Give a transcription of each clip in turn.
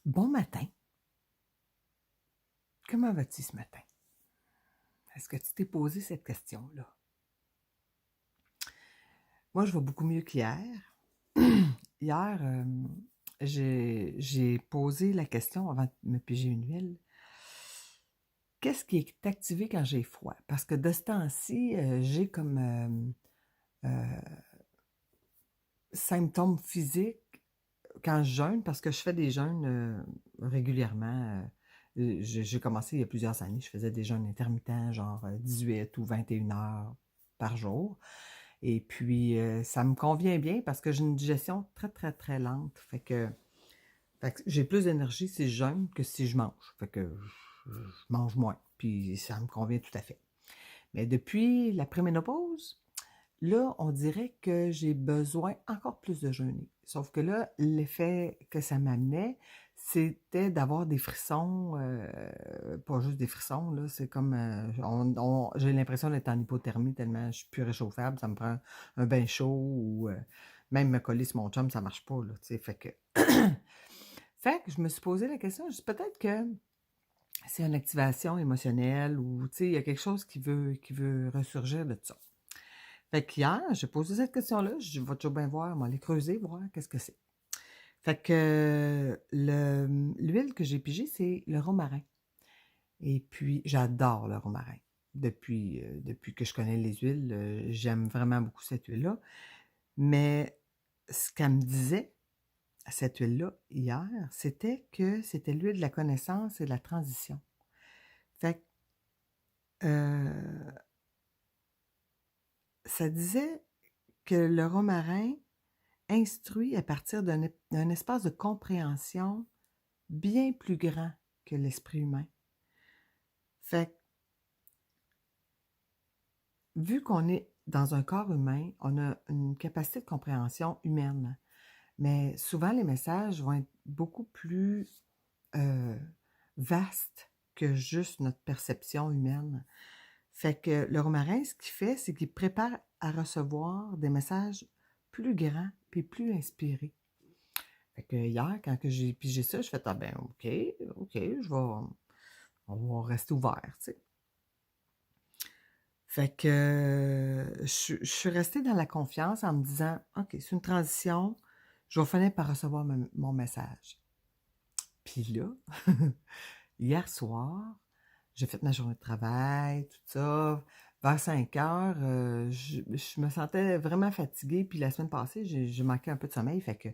Bon matin. Comment vas-tu ce matin? Est-ce que tu t'es posé cette question-là? Moi, je vais beaucoup mieux qu'hier. Hier, j'ai posé la question avant de me piger une huile. Qu'est-ce qui est activé quand j'ai froid? Parce que de ce temps-ci, j'ai comme symptômes physiques quand je jeûne, parce que je fais des jeûnes régulièrement. J'ai commencé il y a plusieurs années, je faisais des jeûnes intermittents, genre 18 ou 21 heures par jour. Et puis, ça me convient bien parce que j'ai une digestion très, très, très lente. Fait que j'ai plus d'énergie si je jeûne que si je mange. Fait que je mange moins. Puis ça me convient tout à fait. Mais depuis la préménopause, là, on dirait que j'ai besoin encore plus de jeûner. Sauf que là, l'effet que ça m'amenait, c'était d'avoir des frissons, pas juste des frissons, là, c'est comme, j'ai l'impression d'être en hypothermie tellement je suis plus réchauffable, ça me prend un bain chaud ou même me coller sur mon chum, ça marche pas, là, tu sais, fait que je me suis posé la question, je dis peut-être que c'est une activation émotionnelle ou, tu sais, il y a quelque chose qui veut ressurgir de ça. Fait qu'hier, j'ai posé cette question-là, je dis: «Va toujours bien voir, on va aller creuser, voir qu'est-ce que c'est». Fait que l'huile que j'ai pigée, c'est le romarin. Et puis, j'adore le romarin. Depuis que je connais les huiles, j'aime vraiment beaucoup cette huile-là. Mais ce qu'elle me disait, cette huile-là, hier, c'était que c'était l'huile de la connaissance et de la transition. Fait que ça disait que le romarin instruit à partir d'un espace de compréhension bien plus grand que l'esprit humain. Fait que, vu qu'on est dans un corps humain, on a une capacité de compréhension humaine. Mais souvent, les messages vont être beaucoup plus vastes que juste notre perception humaine. Fait que le romarin, ce qu'il fait, c'est qu'il prépare à recevoir des messages plus grands puis plus inspirés. Fait que hier, quand que j'ai pigé ça, je fais: «Ah ben OK, on va rester ouvert», tu sais. Fait que je suis restée dans la confiance en me disant: «OK, c'est une transition, je vais finir par recevoir mon message». Puis là, hier soir, j'ai fait ma journée de travail, tout ça. Vers 5 heures, je me sentais vraiment fatiguée. Puis la semaine passée, j'ai manqué un peu de sommeil, fait que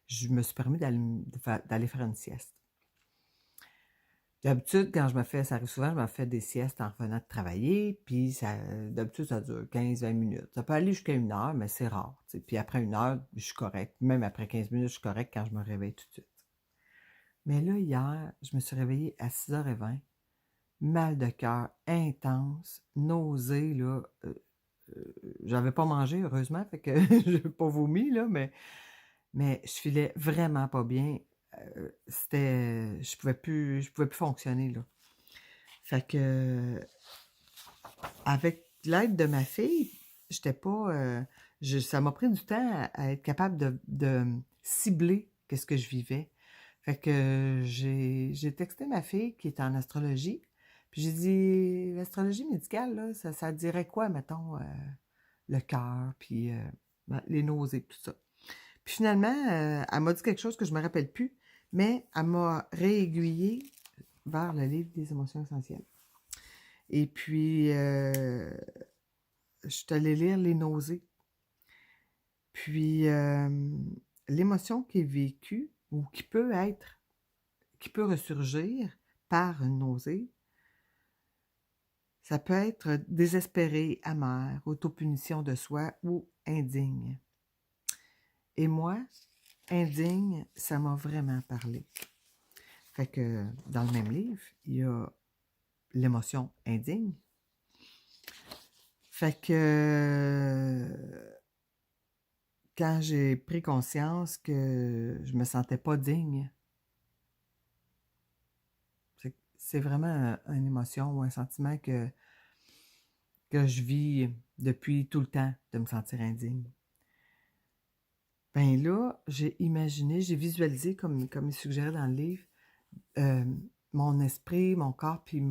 je me suis permis d'aller faire une sieste. D'habitude, quand ça arrive souvent, je me fais des siestes en revenant de travailler, puis d'habitude, ça dure 15-20 minutes. Ça peut aller jusqu'à 1 heure, mais c'est rare, tu sais. Puis après 1 heure, je suis correcte. Même après 15 minutes, je suis correcte quand je me réveille tout de suite. Mais là, hier, je me suis réveillée à 6h20, mal de cœur intense, nausée, là. J'avais pas mangé, heureusement, fait que j'ai pas vomi, là, mais je filais vraiment pas bien. Je pouvais plus fonctionner, là. Fait que, avec l'aide de ma fille, j'étais pas, ça m'a pris du temps à être capable de cibler qu'est-ce que je vivais. Fait que j'ai texté ma fille qui est en astrologie, puis j'ai dit: «L'astrologie médicale, là, ça dirait quoi, mettons, le cœur, puis les nausées, tout ça?» Puis finalement, elle m'a dit quelque chose que je me rappelle plus, mais elle m'a réaiguillée vers le livre des émotions essentielles. Et puis, je suis allée lire les nausées. Puis, l'émotion qui est vécue ou qui peut ressurgir par une nausée, ça peut être désespéré, amer, autopunition de soi ou indigne. Et moi, indigne, ça m'a vraiment parlé. Fait que dans le même livre, il y a l'émotion indigne. Fait que quand j'ai pris conscience que je me sentais pas digne, c'est vraiment une émotion ou un sentiment que je vis depuis tout le temps, de me sentir indigne. Ben là, j'ai visualisé, comme il suggérait dans le livre, euh, mon esprit, mon corps, puis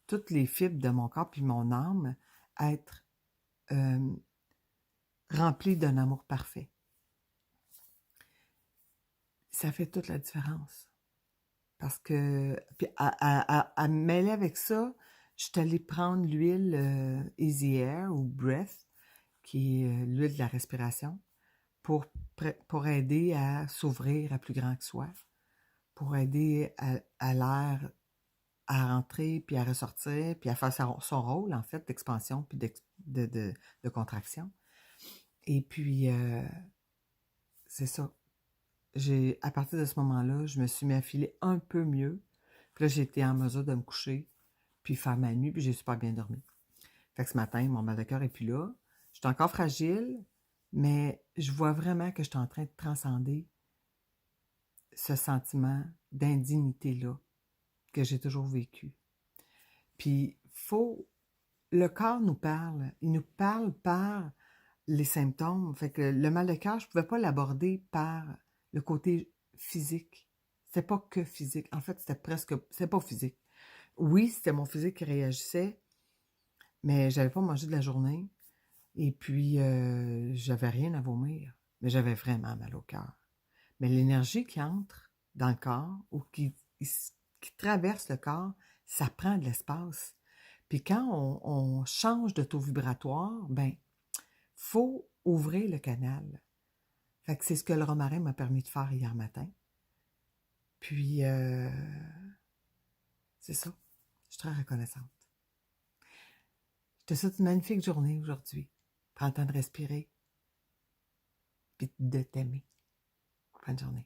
toutes les fibres de mon corps, puis mon âme, être euh, remplis d'un amour parfait. Ça fait toute la différence. Parce que, puis à mêler avec ça, je suis allée prendre l'huile Easy Air ou Breath, qui est l'huile de la respiration, pour aider à s'ouvrir à plus grand que soi, pour aider à l'air à rentrer, puis à ressortir, puis à faire son rôle, en fait, d'expansion, puis de contraction. Et puis, c'est ça. À partir de ce moment-là, je me suis mis à filer un peu mieux. Puis là, j'ai été en mesure de me coucher, puis faire ma nuit, puis j'ai super bien dormi. Fait que ce matin, mon mal de cœur est plus là. Je suis encore fragile, mais je vois vraiment que je suis en train de transcender ce sentiment d'indignité-là que j'ai toujours vécu. Puis, le corps nous parle. Il nous parle par les symptômes. Fait que le mal de cœur, je ne pouvais pas l'aborder par le côté physique. C'était pas que physique. En fait, c'était pas physique. Oui, c'était mon physique qui réagissait, mais j'avais pas mangé de la journée. Et puis, j'avais rien à vomir. Mais j'avais vraiment mal au cœur. Mais l'énergie qui entre dans le corps ou qui traverse le corps, ça prend de l'espace. Puis quand on change de taux vibratoire, ben, faut ouvrir le canal. Fait que c'est ce que le romarin m'a permis de faire hier matin. Puis, c'est ça. Je suis très reconnaissante. Je te souhaite une magnifique journée aujourd'hui. Prends le temps de respirer, puis de t'aimer. Bonne journée.